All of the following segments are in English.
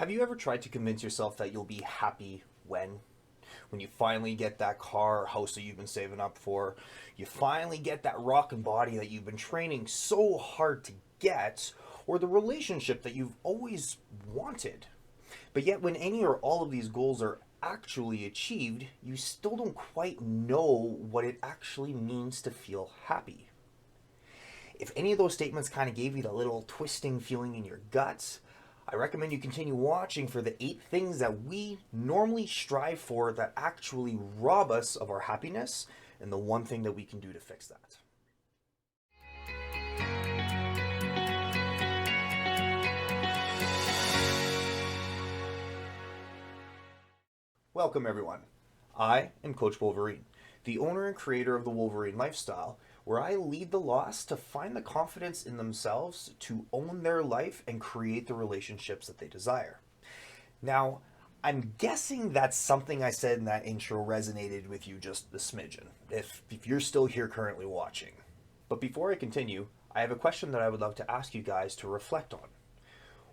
Have you ever tried to convince yourself that you'll be happy when you finally get that car or house that you've been saving up for, you finally get that rockin' body that you've been training so hard to get, or the relationship that you've always wanted? But yet when any or all of these goals are actually achieved, you still don't quite know what it actually means to feel happy. If any of those statements kind of gave you the little twisting feeling in your guts, I recommend you continue watching for the 8 things that we normally strive for that actually rob us of our happiness, and the one thing that we can do to fix that. Welcome everyone. I am Coach Wolverine, the owner and creator of the Wolverine Lifestyle, where I lead the lost to find the confidence in themselves to own their life and create the relationships that they desire. Now, I'm guessing that something I said in that intro resonated with you just a smidgen, if you're still here currently watching. But before I continue, I have a question that I would love to ask you guys to reflect on.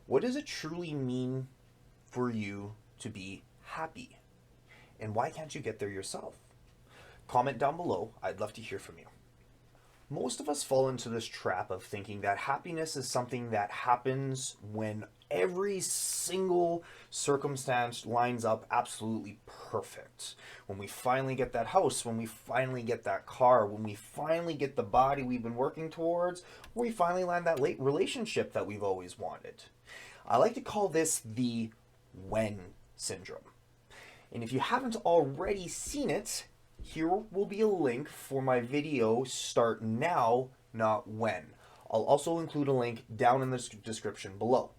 What does it truly mean for you to be happy? And why can't you get there yourself? Comment down below. I'd love to hear from you. Most of us fall into this trap of thinking that happiness is something that happens when every single circumstance lines up absolutely perfect. When we finally get that house, when we finally get that car, when we finally get the body we've been working towards, or we finally land that late relationship that we've always wanted. I like to call this the when syndrome. And if you haven't already seen it, here will be a link for my video, Start Now, Not When. I'll also include a link down in the description below.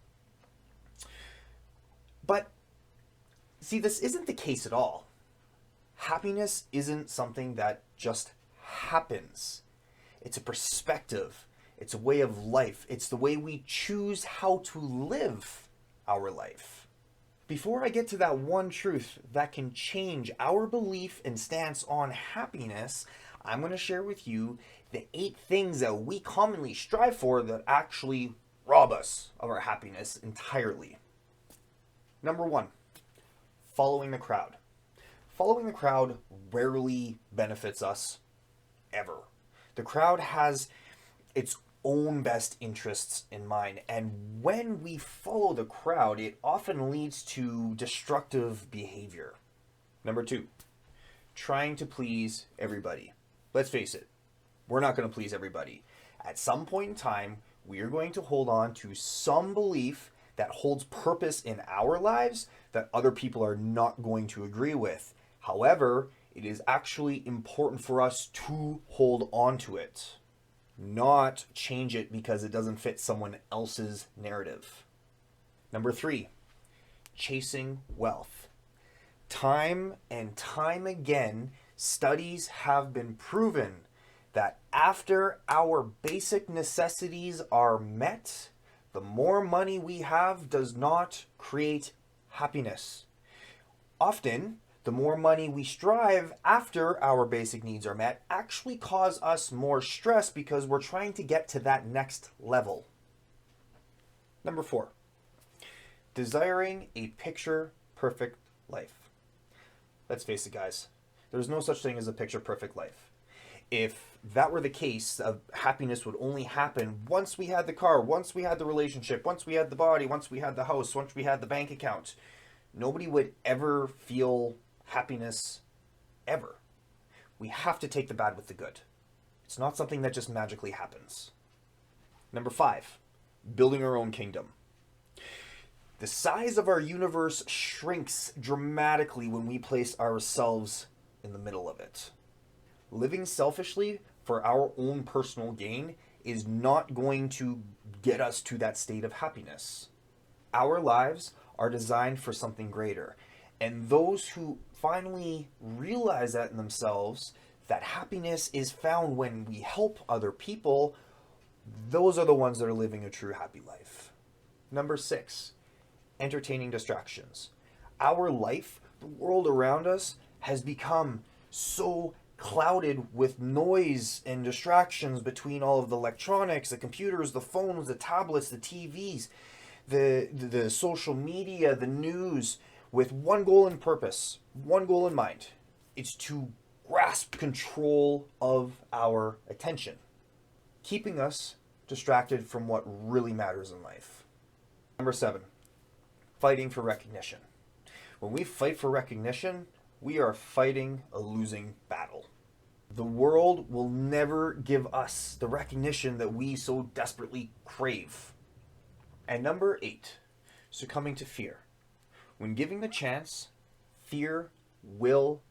But, see, this isn't the case at all. Happiness isn't something that just happens. It's a perspective. It's a way of life. It's the way we choose how to live our life. Before I get to that one truth that can change our belief and stance on happiness, I'm going to share with you the 8 things that we commonly strive for that actually rob us of our happiness entirely. Number 1, following the crowd. Following the crowd rarely benefits us ever. The crowd has its own best interests in mind, and when we follow the crowd, it often leads to destructive behavior. Number 2, trying to please everybody. Let's face it, we're not going to please everybody. At some point in time, we are going to hold on to some belief that holds purpose in our lives that other people are not going to agree with. However, it is actually important for us to hold on to it, not change it because it doesn't fit someone else's narrative. Number 3, chasing wealth. Time and time again, studies have been proven that after our basic necessities are met, the more money we have does not create happiness. Often, the more money we strive after our basic needs are met actually cause us more stress because we're trying to get to that next level. Number 4, desiring a picture-perfect life. Let's face it, guys. There's no such thing as a picture-perfect life. If that were the case, happiness would only happen once we had the car, once we had the relationship, once we had the body, once we had the house, once we had the bank account. Nobody would ever feel happiness ever. We have to take the bad with the good. It's not something that just magically happens. Number 5, building our own kingdom. The size of our universe shrinks dramatically when we place ourselves in the middle of it. Living selfishly for our own personal gain is not going to get us to that state of happiness. Our lives are designed for something greater. And those who finally realize that in themselves, that happiness is found when we help other people, those are the ones that are living a true happy life. Number 6, entertaining distractions. Our life, the world around us, has become so clouded with noise and distractions between all of the electronics, the computers, the phones, the tablets, the TVs, the social media, the news, with one goal and purpose, one goal in mind. It's to grasp control of our attention, keeping us distracted from what really matters in life. Number 7, fighting for recognition. When we fight for recognition, we are fighting a losing battle. The world will never give us the recognition that we so desperately crave. And number 8, succumbing to fear. When given the chance, fear will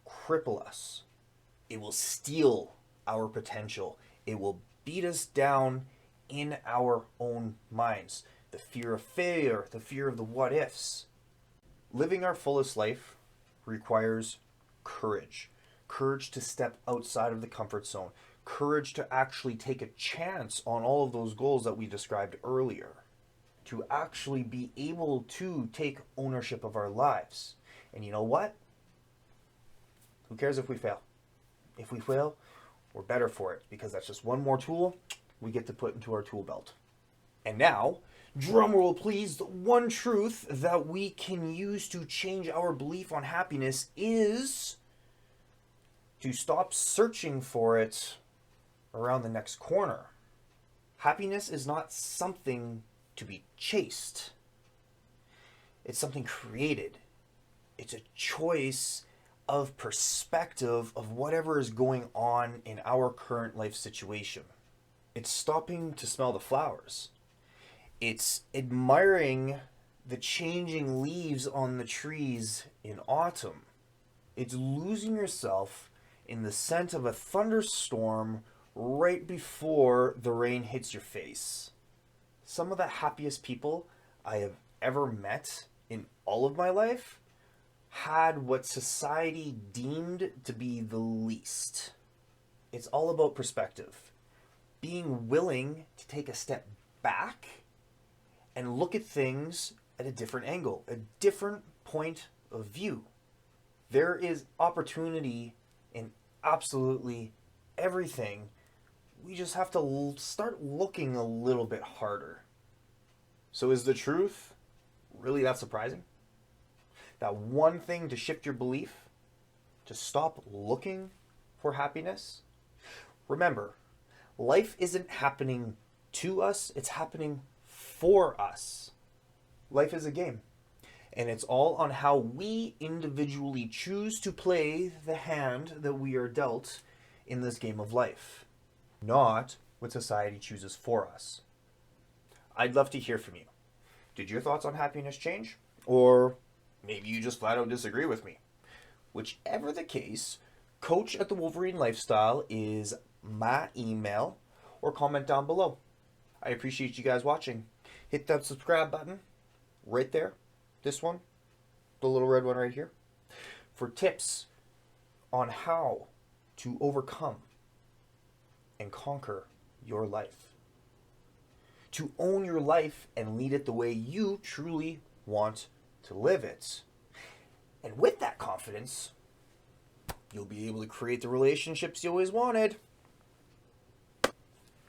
cripple us. It will steal our potential. It will beat us down in our own minds. The fear of failure, the fear of the what ifs. Living our fullest life requires courage. Courage to step outside of the comfort zone. Courage to actually take a chance on all of those goals that we described earlier. To actually be able to take ownership of our lives. And you know what? Who cares if we fail? If we fail, we're better for it, because that's just one more tool we get to put into our tool belt. And now, drum roll please, the one truth that we can use to change our belief on happiness is to stop searching for it around the next corner. Happiness is not something to be chased. It's something created. It's a choice of perspective of whatever is going on in our current life situation. It's stopping to smell the flowers. It's admiring the changing leaves on the trees in autumn. It's losing yourself in the scent of a thunderstorm right before the rain hits your face. Some of the happiest people I have ever met in all of my life had what society deemed to be the least. It's all about perspective. Being willing to take a step back and look at things at a different angle, a different point of view. There is opportunity in absolutely everything. We just have to start looking a little bit harder. So is the truth really that surprising? That one thing to shift your belief, to stop looking for happiness? Remember, life isn't happening to us, it's happening for us. Life is a game, and it's all on how we individually choose to play the hand that we are dealt in this game of life, not what society chooses for us. I'd love to hear from you. Did your thoughts on happiness change? Or maybe you just flat out disagree with me. Whichever the case, coach@thewolverine.lifestyle is my email, or comment down below. I appreciate you guys watching. Hit that subscribe button right there. This one, the little red one right here, for tips on how to overcome and conquer your life. To own your life and lead it the way you truly want to live it. And with that confidence, you'll be able to create the relationships you always wanted.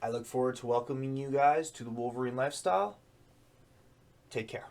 I look forward to welcoming you guys to the Wolverine Lifestyle. Take care.